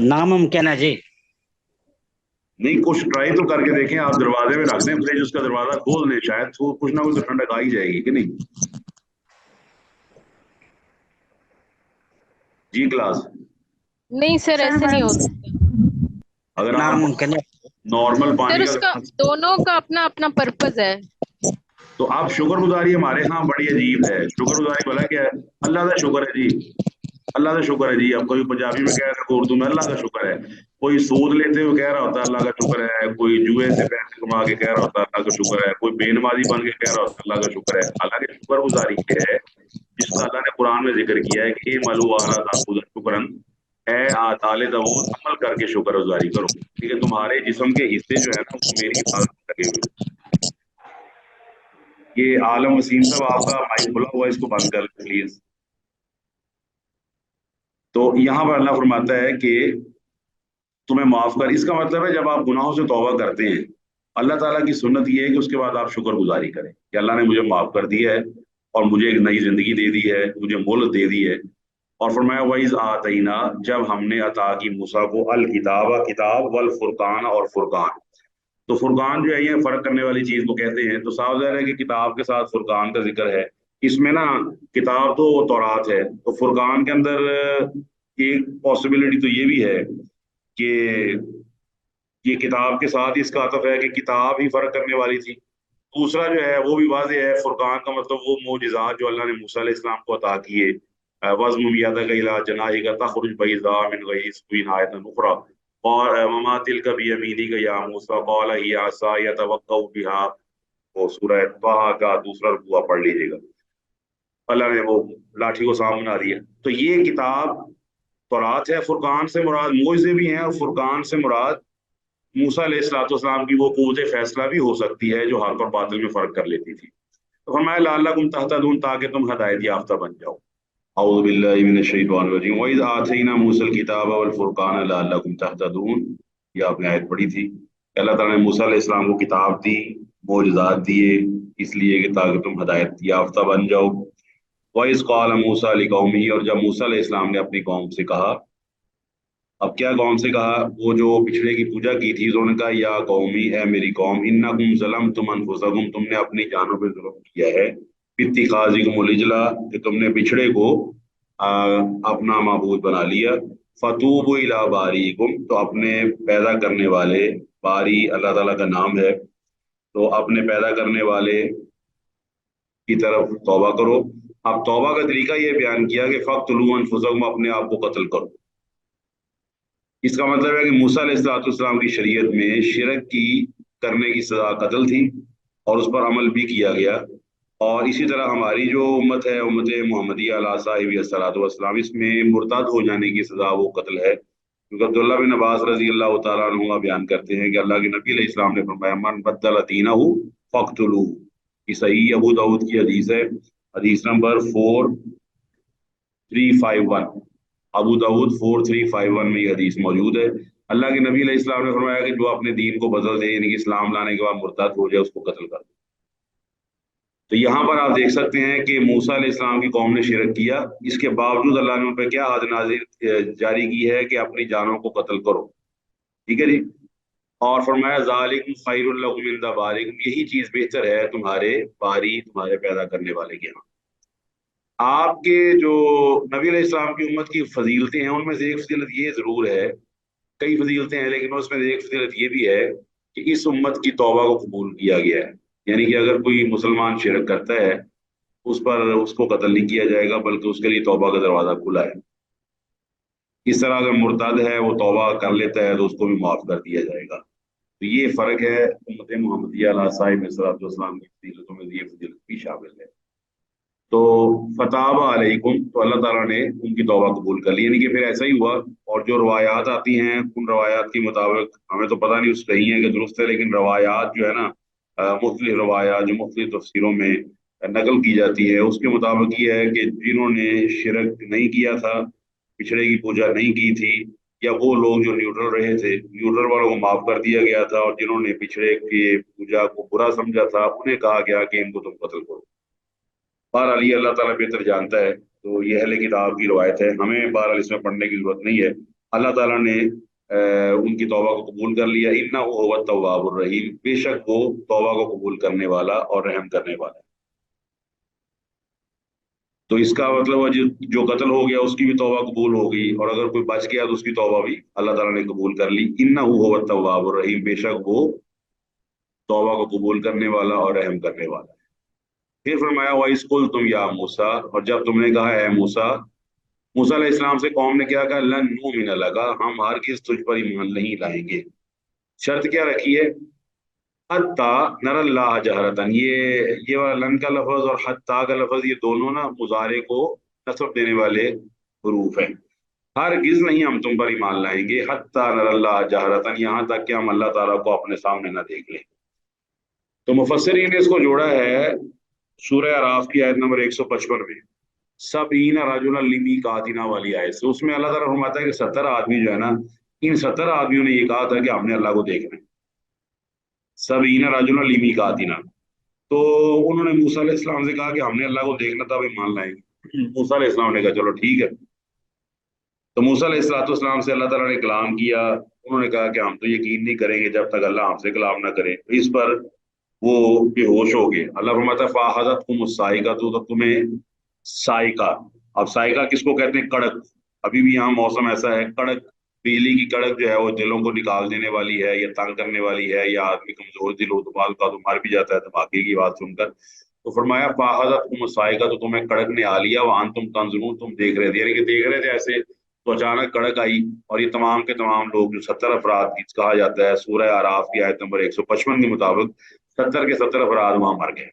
ناممکن ہے جی. نہیں کچھ ٹرائی تو کر کے دیکھیں. آپ دروازے میں رکھ دیں فریج، اس کا دروازہ کھول دیں، شاید تو کچھ نہ کچھ تو ٹھنڈک آ ہی جائے گی کہ نہیں؟ جی کلاس. نہیں سر ایسے نہیں ہوتا. اگر آپ ناممکن ہے. نارمل سر پانی اس کا کا دونوں کا اپنا اپنا پرپز ہے. تو آپ شکر گزاری ہمارے ہاں بڑی عجیب ہے. شکر گزاری بھلا کیا ہے؟ اللہ کا شکر ہے جی، اللہ کا شکر ہے جی. اب کوئی پنجابی میں کہہ رہا ہے، کوئی اردو میں اللہ کا شکر ہے. کوئی سود لیتے ہوئے کہہ رہا ہوتا ہے اللہ کا شکر ہے، کوئی جوئے سے پیسے کما کے کہہ رہا ہوتا ہے اللہ کا شکر ہے، کوئی بے نمازی بن کے کہہ رہا ہوتا ہے اللہ کا شکر ہے. حالانکہ شکر گزاری یہ ہے جس کا اللہ نے قرآن میں ذکر کیا ہے کہ ملو اعلیٰ داؤد شکرن، اے آل داؤد عمل کر کے شکر گزاری کرو. ٹھیک ہے، تمہارے جسم کے حصے جو ہے نا وہ میری حفاظت میں لگے ہوئے. یہ عالم وسیم صاحب آپ کا مائک کھلا ہوا ہے، اس کو بند کر لیں پلیز. تو یہاں پر اللہ فرماتا ہے کہ تمہیں معاف کر. اس کا مطلب ہے جب آپ گناہوں سے توبہ کرتے ہیں اللہ تعالیٰ کی سنت یہ ہے کہ اس کے بعد آپ شکر گزاری کریں کہ اللہ نے مجھے معاف کر دیا ہے اور مجھے ایک نئی زندگی دے دی ہے، مجھے مہلت دے دی ہے. اور فرمایا وَإِذْ آتَيْنَا، جب ہم نے عطا کی موسیٰ کو الکتاب، کتاب، والفرقان، اور فرقان. تو فرقان جو ہے یہ فرق کرنے والی چیز کو کہتے ہیں. تو صاف ظاہر ہے کہ کتاب کے ساتھ فرقان کا ذکر ہے. اس میں نا کتاب تو تورات ہے، تو فرقان کے اندر ایک پاسبلٹی تو یہ بھی ہے کہ یہ کتاب کے ساتھ اس کا عطف ہے کہ کتاب ہی فرق کرنے والی تھی. دوسرا جو ہے وہ بھی واضح ہے، فرقان کا مطلب وہ معجزات جو اللہ نے موسیٰ علیہ السلام کو عطا کیے. وَأَضْمُمْ يَدَكَ إِلَىٰ جَنَاحِكَ تَخْرُجْ بَيْضَاءَ مِنْ غَيْرِ سُوءٍ آيَةً أُخْرَىٰ وَمَا تِلْكَ بِيَمِينِكَ يَا مُوسَىٰ قَالَ هِيَ عَصَايَ أَتَوَكَّأُ بِهَا. وہ سورہ طٰہٰ کا دوسرا رکوع پڑھ لیجیے گا. اللہ نے وہ لاٹھی کو سام بنا دیا. تو یہ کتاب تورات ہے. فرقان سے مراد معجزے بھی ہیں، اور فرقان سے مراد موسیٰ علیہ السلام کی وہ قوت فیصلہ بھی ہو سکتی ہے جو حق اور باطل میں فرق کر لیتی تھی. تو فرمایا لعلکم تہتدون، تاکہ تم ہدایت یافتہ بن جاؤ. اعوذ باللہ من الشیطان الرجیم. وَإِذْ آتَيْنَا مُوسَى الْكِتَابَ وَالْفُرْقَانَ لَعَلَّكُمْ تَهْتَدُونَ. یہ آپ نے آیت پڑھی تھی. اللہ تعالیٰ نے موسیٰ علیہ السلام کو کتاب دی، معجزات دیے، اس لیے کہ تاکہ تم ہدایت یافتہ بن جاؤ. وَإِذْ قَالَ مُوسَىٰ لِقَوْمِهِ، اور جب موسیٰ علیہ السلام نے اپنی قوم سے کہا. اب کیا قوم سے کہا؟ وہ جو پچھڑے کی پوجا کی تھی، انہوں نے کہا یا قومی، اے میری قوم، انکم ظلمتم انفسکم، تم نے اپنی جانوں پہ ظلم کیا ہے. باتخاذکم العجل، کہ تم نے بچھڑے کو اپنا معبود بنا لیا. فتوبوا الی باریکم، تو اپنے پیدا کرنے والے، باری اللہ تعالیٰ کا نام ہے، تو اپنے پیدا کرنے والے کی طرف توبہ کرو. اب توبہ کا طریقہ یہ بیان کیا کہ فقتلوا انفسکم، اپنے آپ کو قتل کرو. اس کا مطلب ہے کہ موسیٰ علیہ السلام کی شریعت میں شرک کی کرنے کی سزا قتل تھی اور اس پر عمل بھی کیا گیا. اور اسی طرح ہماری جو امت ہے، امت محمدیہ علیہ صاحب الصلاۃ والسلام، اس میں مرتد ہو جانے کی سزا وہ قتل ہے. کیونکہ عبداللہ بن عباس رضی اللہ تعالیٰ عنہ بیان کرتے ہیں کہ اللہ کے نبی علیہ السلام نے فرمایا من بدل دینہ فقتلوہ. یہ صحیح ابو داؤد کی حدیث ہے، حدیث نمبر 4351. ابو داؤد 4351 میں یہ حدیث موجود ہے. اللہ کے نبی علیہ السلام نے فرمایا کہ جو اپنے دین کو بدل دے، یعنی کہ اسلام لانے کے بعد مرتد ہو جائے، اس کو قتل کر دے. تو یہاں پر آپ دیکھ سکتے ہیں کہ موسیٰ علیہ السلام کی قوم نے شرک کیا، اس کے باوجود اللہ نے ان پہ کیا حد نازل جاری کی ہے کہ اپنی جانوں کو قتل کرو. ٹھیک ہے جی. اور فرمایا ذالکم خیر لکم عند بارئکم، یہی چیز بہتر ہے تمہارے باری، تمہارے پیدا کرنے والے کے ہاں. آپ کے جو نبی علیہ السلام کی امت کی فضیلتیں ہیں، ان میں سے ایک فضیلت یہ ضرور ہے، کئی فضیلتیں ہیں لیکن اس میں سے ایک فضیلت یہ بھی ہے کہ اس امت کی توبہ کو قبول کیا گیا ہے. یعنی کہ اگر کوئی مسلمان شرک کرتا ہے اس پر اس کو قتل نہیں کیا جائے گا، بلکہ اس کے لیے توبہ کا دروازہ کھلا ہے. اس طرح اگر مرتد ہے وہ توبہ کر لیتا ہے تو اس کو بھی معاف کر دیا جائے گا. تو یہ فرق ہے امت محمدیہ علیہ صاحب الصلوۃ والسلام کی فضیلتوں میں، یہ فضیلت بھی شامل ہے. तो फताब अलैकुम, तो अल्लाह ताला ने उनकी तौबा कबूल कर ली, यानी कि फिर ऐसा ही हुआ। और जो रवायात आती हैं उन रवायात के मुताबिक, हमें तो पता नहीं सही है कि दुरुस्त है, लेकिन रवायात जो है ना, मुख्तलिफ रवायात जो मुख्तलिफ तफसीरों में नकल की जाती है, उसके मुताबिक ये है कि जिन्होंने शिरक नहीं किया था, पिछड़े की पूजा नहीं की थी, या वो लोग जो न्यूट्रल रहे थे, न्यूट्रल वालों को माफ कर दिया गया था, और जिन्होंने पिछड़े की पूजा को बुरा समझा था उन्हें कहा गया कि इनको तुम कत्ल करो। बहरहाल ये अल्लाह ताला बेहतर जानता है। तो ये अहले किताब की रवायत है, हमें बहरहाल इसमें पढ़ने की जरूरत नहीं है। अल्लाह ताला ने उनकी तौबा को कबूल कर लिया। इन्ना हुवा तव्वाबुर रहीम, बेशक वो तौबा को कबूल करने वाला और रहम करने वाला है। तो इसका मतलब है जो कत्ल हो गया उसकी भी तौबा कबूल हो गई, और अगर कोई बच गया तो उसकी तौबा भी अल्लाह ताला ने कबूल कर ली। इन्ना हुवा तव्वाबुर रहीम, बेशक वो तौबा को कबूल करने वाला और रहम करने वाला है। फिर फरमाया वाइस कुल तुम या मूसा, और जब तुमने कहा है मूसा, मूसा अलैहिस्सलाम से कौम ने क्या कहा, लन नुमिन लगा, हम हरगिज़ तुझ पर ईमान नहीं लाएंगे। शर्त क्या रखी है, हत्ता नरल्लाह जहरतन, ये वाला लन का लफज और हत्ता का लफज, ये दोनों ना मुजारे को नस्ब देने वाले हरूफ हैं। हरगिज नहीं हम तुम पर ईमान लाएंगे, हत्ता नरल्लाह जहरतन, यहाँ तक कि हम अल्लाह ताला को अपने सामने ना देख लें। तो मुफस्सिरीन ने इसको जोड़ा है सूरह अराफ की आयत नंबर 155 में, सबीन रजुल लिमी कातिना वाली आयत से। उसमें अल्लाह ताला फरमाता है कि 70 आदमी जो है ना, इन 70 आदमियों ने ये कहा था कि हमने अल्लाह को देखना है। सबीन रजुल लिमी कातिना, तो उन्होंने मूसा अलैहिस्सलाम से कहा कि हमने अल्लाह को देखना था, अभी मान लाएंगे। मूसा अलैहिस्सलाम ने कहा चलो ठीक है। तो मूसा अलैहिस्सलाम से अल्लाह ताला ने कलाम किया। उन्होंने कहा कि हम तो यकीन नहीं करेंगे जब तक अल्लाह हमसे कलाम ना करे। तो इस पर वो बेहोश हो गए। अल्लाह फरमाता है फाहज़त कुम साइका, तो तुम्हें साइका, अब साइका किसको कहते हैं, कड़क। अभी भी यहाँ मौसम ऐसा है, कड़क, बिजली की कड़क जो है वो दिलों को निकाल देने वाली है, या तंग करने वाली है, या आदमी कमजोर दिल हो तो बाल का तो मार भी जाता है धमाके की बात सुनकर। तो फरमाया फाहज़त कुम साइका, तो तुम्हें कड़क ने आ लिया, वहां तुम तंजुरून, तुम देख रहे थे, यानी कि देख रहे थे ऐसे, तो अचानक कड़क आई, और ये तमाम के तमाम लोग जो 70 अफराद की कहा जाता है सूरह आराफ की आयत नंबर 155 के मुताबिक, 70 के 70 अफराद वहां मर गए।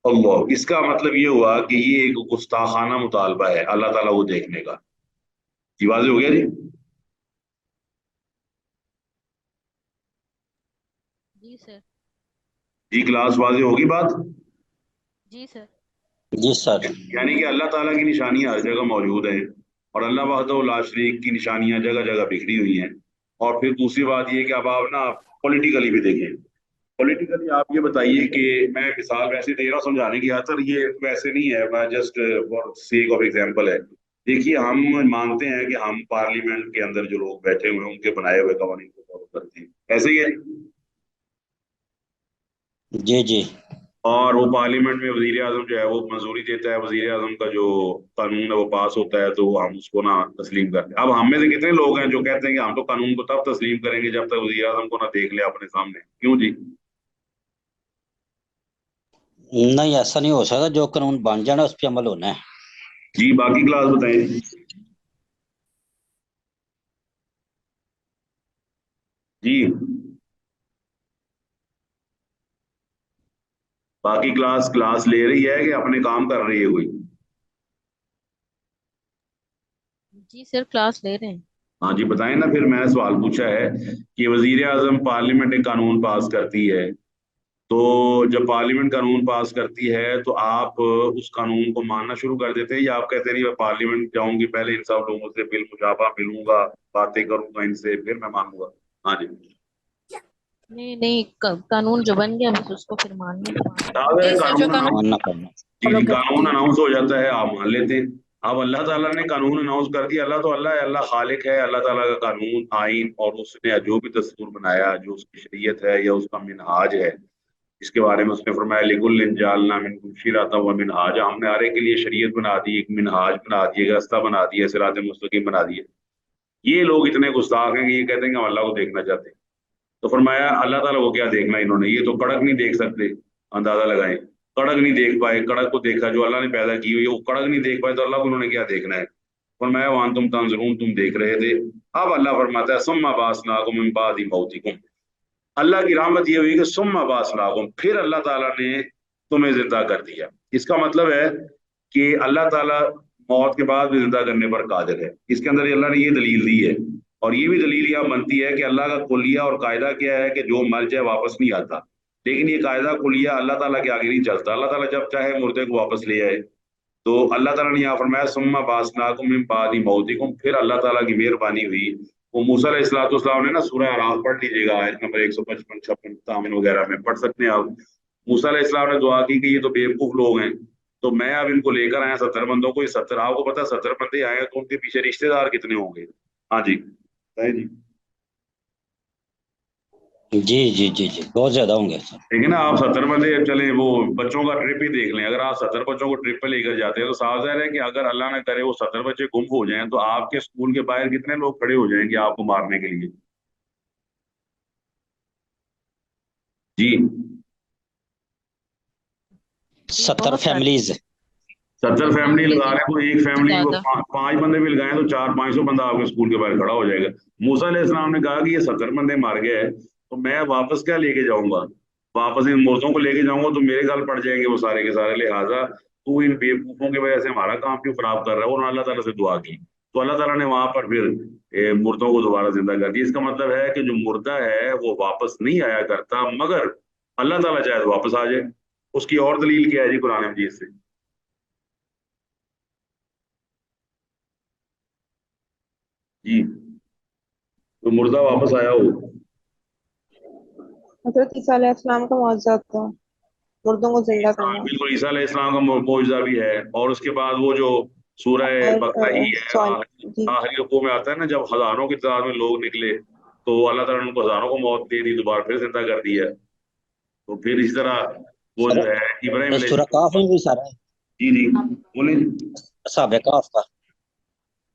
अल्लाह, इसका मतलब ये हुआ कि ये एक गुस्ताखाना मुतालबा है अल्लाह ताला को देखने का। जी वाज़ेह हो गया जी। जी सर। जी क्लास वाज़ेह होगी बात। जी सर। जी सर। यानी कि अल्लाह ताला की निशानियां हर जगह मौजूद हैं, और अल्लाह वहदहू ला शरीक की निशानियां जगह जगह बिखरी हुई हैं। और फिर दूसरी बात ये कि अब आप ना पॉलिटिकली भी देखें। पॉलिटिकली आप ये बताइए कि मैं मिसाल वैसे दे रहा हूँ समझाने की खातिर, ये वैसे नहीं है, मैं just for sake of example है। देखिए, हम मानते हैं कि हम पार्लियामेंट के अंदर जो लोग बैठे हुए हैं उनके बनाए हुए कानून को फॉलो करते हैं, ऐसे ही है। जी जी। और वो पार्लियामेंट में वजीर आजम जो है वो मंजूरी देता है, वजीर आजम का जो कानून है वो पास होता है, तो हम उसको ना तस्लीम करते हैं। अब हम में से कितने लोग हैं जो कहते हैं कि हम तो कानून को तब तस्लीम करेंगे जब तक वजीर आजम को ना देख ले अपने सामने, क्यों जी? नहीं, ऐसा नहीं हो सकता, जो कानून बन जाना उस पर अमल होना है। जी बाकी क्लास बताएं जी। बाकी क्लास क्लास ले रही है कि अपने काम कर रही है कोई? जी सर, क्लास ले रहे हैं। हाँ जी बताएं ना, फिर मैंने सवाल पूछा है कि वजीर आजम पार्लियामेंट एक कानून पास करती है, तो जब पार्लियामेंट कानून पास करती है तो आप उस कानून को मानना शुरू कर देते हैं, या आप कहते हैं नहीं मैं पार्लियामेंट जाऊंगी, पहले इन सब लोगों से बिल मुशाफा मिलूंगा, बातें करूंगा इनसे, फिर मैं मानूंगा? हाँ जी। नहीं नहीं, कानून जो बन गया बस उसको फिर मानना अगर जी सर, जो कानून कानून मानना पड़ना। जी फॉलो जी, करते कानून हैं। अनाउंस हो जाता है आप मान लेते हैं। अब अल्लाह ताला ने कानून अनाउंस कर दिया, अल्लाह तो अल्लाह है, अल्लाह खालिक है, अल्लाह ताला का कानून आइन और उसने जो भी दस्तूर बनाया, जो उसकी शरीयत है या उसका मिनहाज है, इसके बारे में उसने फरमाया लिकुल्लिन जाअलना मिनकुम शिरअतन व मिनहाजा, हमने हर एक के लिए शरीयत बना दी, एक मिनहाज बना दिया, एक रास्ता बना दिया, सिरात मुस्तकीम बना दिया। ये लोग इतने गुस्ताख हैं कि ये कहते हैं कि हम अल्लाह को देखना चाहते हैं। तो फरमाया अल्लाह ताला को क्या देखना इन्होंने, ये तो कड़क नहीं देख सकते, अंदाजा लगाएं। कड़क नहीं देख पाए, कड़क को देखा जो अल्लाह ने पैदा की हुई है, वो कड़क नहीं देख पाए तो अल्लाह को उन्होंने क्या देखना है? फरमाया वहां तुम तंजरून, तुम देख रहे थे। अब अल्लाह फरमाता है सुम्मा बासनाकुम मिन बादी मौतिकुम, अल्लाह की रहमत ये हुई कि सुम्मा बासनाकुम, फिर अल्लाह ताला ने तुम्हें जिंदा कर दिया। इसका मतलब है कि अल्लाह ताला मौत के बाद भी जिंदा करने पर कादिर है। इसके अंदर अल्लाह ने ये दलील दी है, और ये भी दलील यहाँ बनती है कि अल्लाह का कुलिया और कायदा क्या है कि जो मर जाए वापस नहीं आता। लेकिन ये कायदा कुलिया अल्लाह ताला के आगे नहीं चलता। अल्लाह ताला जब चाहे मुर्दे को वापस ले आए। तो अल्लाह ताला ने यहाँ फरमाया सुम्मा बासनाकुम मिन बादी मौतिकुम, फिर अल्लाह ताला की मेहरबानी हुई। वो मूसा अलैहिस्सलाम ने ना सूरह अराफ पढ़ लीजिएगा, आयत नंबर 155 56 57 वगैरह में पढ़ सकते हैं आप। मूसा अलैहिस्सलाम ने दुआ की कि ये तो बेवकूफ लोग हैं, तो मैं अब इनको लेकर आया 70 बंदों को। ये 70, आपको पता है 70 बंदे आए हैं तो उनके पीछे रिश्तेदार कितने होंगे। हाँ जी, है जी। जी जी जी जी, बहुत ज्यादा होंगे सर। ठीक है ना, आप 70 बंदे चले, वो बच्चों का ट्रिप ही देख लें। अगर आप 70 बच्चों को ट्रिप पे लेकर जाते हैं तो साफ जाहिर है कि अगर अल्लाह ना करे वो 70 बच्चे गुम हो जाएं तो आपके स्कूल के बाहर कितने लोग खड़े हो जाएंगे आपको मारने के लिए। जी, 70 बहुत सारे, फैमिलीज। 70 फैमिली लगा रहे हैं तो एक फैमिली को ज्यादा। 5 बंदे भी लगाए तो 400-500 बंदा आपके स्कूल के बाहर खड़ा हो जाएगा। मूसा अलैहिस्सलाम ने कहा कि ये 70 बंदे मार गए हैं तो मैं वापस क्या लेके जाऊंगा, वापस इन मुर्दों को लेके जाऊंगा तो मेरे गाल पड़ जाएंगे वो सारे के सारे। लिहाजा तू इन बेवकूफों की वजह से हमारा काम क्यों खराब कर रहा है। उन्होंने अल्लाह ताला से दुआ की तो अल्लाह ताला ने वहां पर फिर मुर्दों को दोबारा जिंदा कर दिया। इसका मतलब है कि जो मुर्दा है वो वापस नहीं आया करता, मगर अल्लाह ताला चाहे तो वापस आ जाए। उसकी और दलील क्या है जी कुरान मजीद से। जी, तो मुर्दा वापस आया हो। हजरत ईसा अलैहिस्सलाम का मौजूदा था मुर्दों को जिंदा हाँ करना। बिल्कुल, ईसा अलैहिस्सलाम का मौजूदा भी है। और उसके बाद वो जो सूरह और बकरा ही है, सॉरी जी। आखिरी रुकू में आता है ना, जब हजारों की तादाद में लोग निकले तो अल्लाह ताला ने उनको हजारों को मौत दे दी, दोबारा फिर जिंदा कर दिया। तो फिर इस तरह वो जो सर, है इब्राहिम सूरह काफ में भी सारा है, जी जी बोले। साहब काफ का।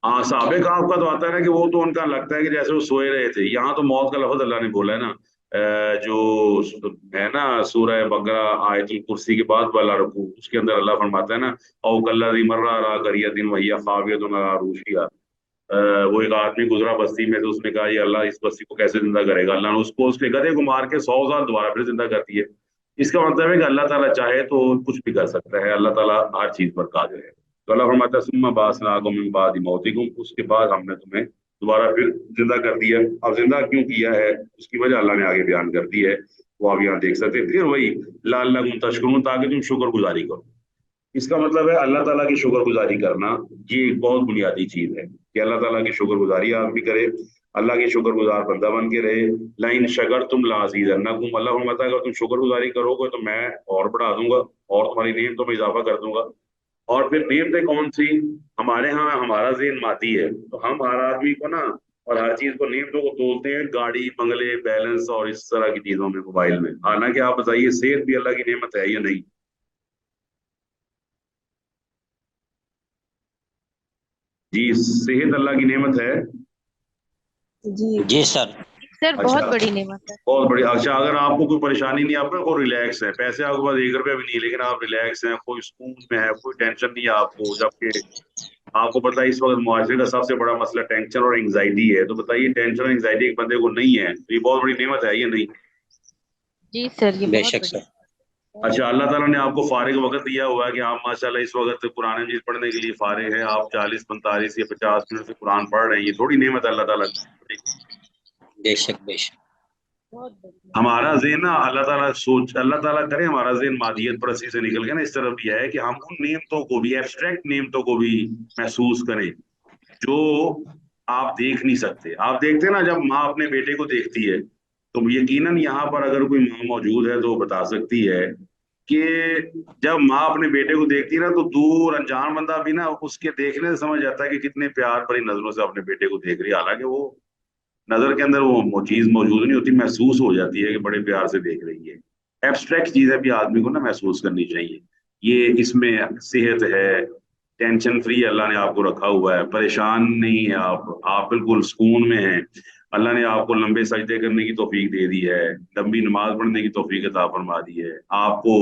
हाँ, साहबे काफ का तो आता है ना कि वो तो उनका लगता है कि जैसे वो सोए रहे थे। यहाँ तो मौत का लफ्ज अल्लाह ने बोला है ना, जो है ना सूरह बकरा आयतुल कुर्सी के बाद वाला रुकू, उसके अंदर अल्लाह फरमाता है ना औ कल्लज़ी मर्रा अला क़रियतिन वहिय ख़ावियतुन अला उरूशिहा। वो एक आदमी गुजरा बस्ती में, तो उसने कहा ये अल्लाह इस बस्ती को कैसे जिंदा करेगा। अल्लाह ने उसको उसके गधे को मार के 100 साल दोबारा फिर जिंदा कर दिए। इसका मतलब है कि अल्लाह ताला चाहे तो कुछ भी कर सकता है, अल्लाह ताला हर चीज पर कादिर है। तो अल्लाह फरमाता है सुम्मा बाअसनाकुम मिन बादि मौतिकुम, उसके बाद हमने तुम्हें दोबारा फिर जिंदा कर दिया। अब जिंदा क्यों किया है उसकी वजह अल्लाह ने आगे बयान कर दी है, वो आप यहाँ देख सकते हैं। फिर वही लअल्लकुम तशकुरून, ताकि तुम शुक्रगुजारी करो। इसका मतलब है अल्लाह ताला की शुक्रगुजारी करना, ये एक बहुत बुनियादी चीज है कि अल्लाह ताला की शुक्रगुजारी आदमी करे, अल्लाह के शुक्रगुजार बंदा बन के रहे। लाइन शगर तुम लाजीदन्नकुम, अल्लाह फरमाता है अगर तुम शुक्रगुजारी करोगे तो मैं और बढ़ा दूंगा और तुम्हारी नेमतों में इजाफा कर दूंगा। और फिर नेमतें कौन सी, हमारे यहाँ हमारा ज़हन माती है तो हम हर आदमी को ना और हर चीज को नेमतों को तोलते हैं, गाड़ी बंगले बैलेंस और इस तरह की चीजों में, मोबाइल में। हालांकि आप बताइए सेहत भी अल्लाह की नेमत है या नहीं। जी, सेहत अल्लाह की नेमत है। जी जी सर। सर बहुत अच्छा, बड़ी नेमत है। बहुत बढ़िया। अच्छा, अगर आपको कोई परेशानी नहीं, आप बिल्कुल रिलैक्स है, पैसे आपके पास 1 रुपया भी नहीं है लेकिन आप रिलैक्स हैं, कोई सुकून में है, कोई टेंशन नहीं है आपको, जबकि आपको पता है इस वक्त मुआशरे का सबसे बड़ा मसला टेंशन और एंग्जाइटी है। तो बताइए टेंशन और एंग्जाइटी एक बंदे को नहीं है तो ये बहुत बड़ी नेमत है या नहीं। जी सर, ये बहुत बेशक बड़ी। सर। अच्छा, अल्लाह ताला ने आपको फारिग वक्त दिया हुआ है कि आप माशाल्लाह इस वक्त कुरान मजीद पढ़ने के लिए फारिग हैं, आप 40 45 या 50 मिनट से कुरान पढ़ रहे हैं, ये थोड़ी नेमत है अल्लाह ताला की। बेशक बेशक। बहुत बड़ी। हमारा ज़हन ना अल्लाह ताला करे हमारा ज़हन मादियत परस्ती से निकल के ना इस तरफ भी है कि हम उन नेमतों को भी, एब्स्ट्रैक्ट नेमतों को भी महसूस करें जो आप देख नहीं सकते। आप देखते हैं ना जब माँ अपने बेटे को देखती है, तो यकीनन यहाँ पर अगर कोई माँ मौजूद है तो वो बता सकती है कि जब माँ अपने बेटे को देखती है ना तो दूर अनजान बंदा भी ना उसके देखने से समझ जाता है कि कितने प्यार भरी नजरों से अपने बेटे को देख रही है। हालांकि वो नजर के अंदर वो चीज मौजूद नहीं होती, महसूस हो जाती है कि बड़े प्यार से देख रही है। एब्स्ट्रैक्ट चीजें भी आदमी को ना महसूस करनी चाहिए। ये इसमें सेहत है, टेंशन फ्री अल्लाह ने आपको रखा हुआ है, परेशान नहीं है आप बिल्कुल सुकून में हैं। अल्लाह ने आपको लंबे सजदे करने की तौफीक दे दी है, लंबी नमाज पढ़ने की तौफीक अता फरमा दी है, आपको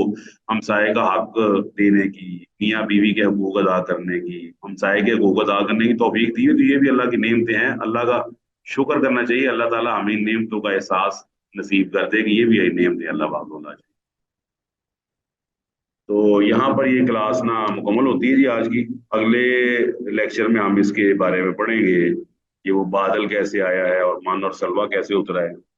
हमसाये का हक देने की, मियाँ बीवी के हकूक अदा करने की, हमसाये के हकूक अदा करने की तौफीक दी है। तो ये भी अल्लाह की नेमतें हैं, अल्लाह का शुक्र करना चाहिए। अल्लाह ताला हमें इन नेमतों का एहसास नसीब कर दे कि ये भी नेमतें अल्लाह पाक होना चाहिए। تو یہاں پر یہ کلاس نا مکمل ہوتی ہے جی آج کی. اگلے لیکچر میں ہم اس کے بارے میں پڑھیں گے کہ وہ بادل کیسے آیا ہے اور من اور سلوا کیسے اترا ہے.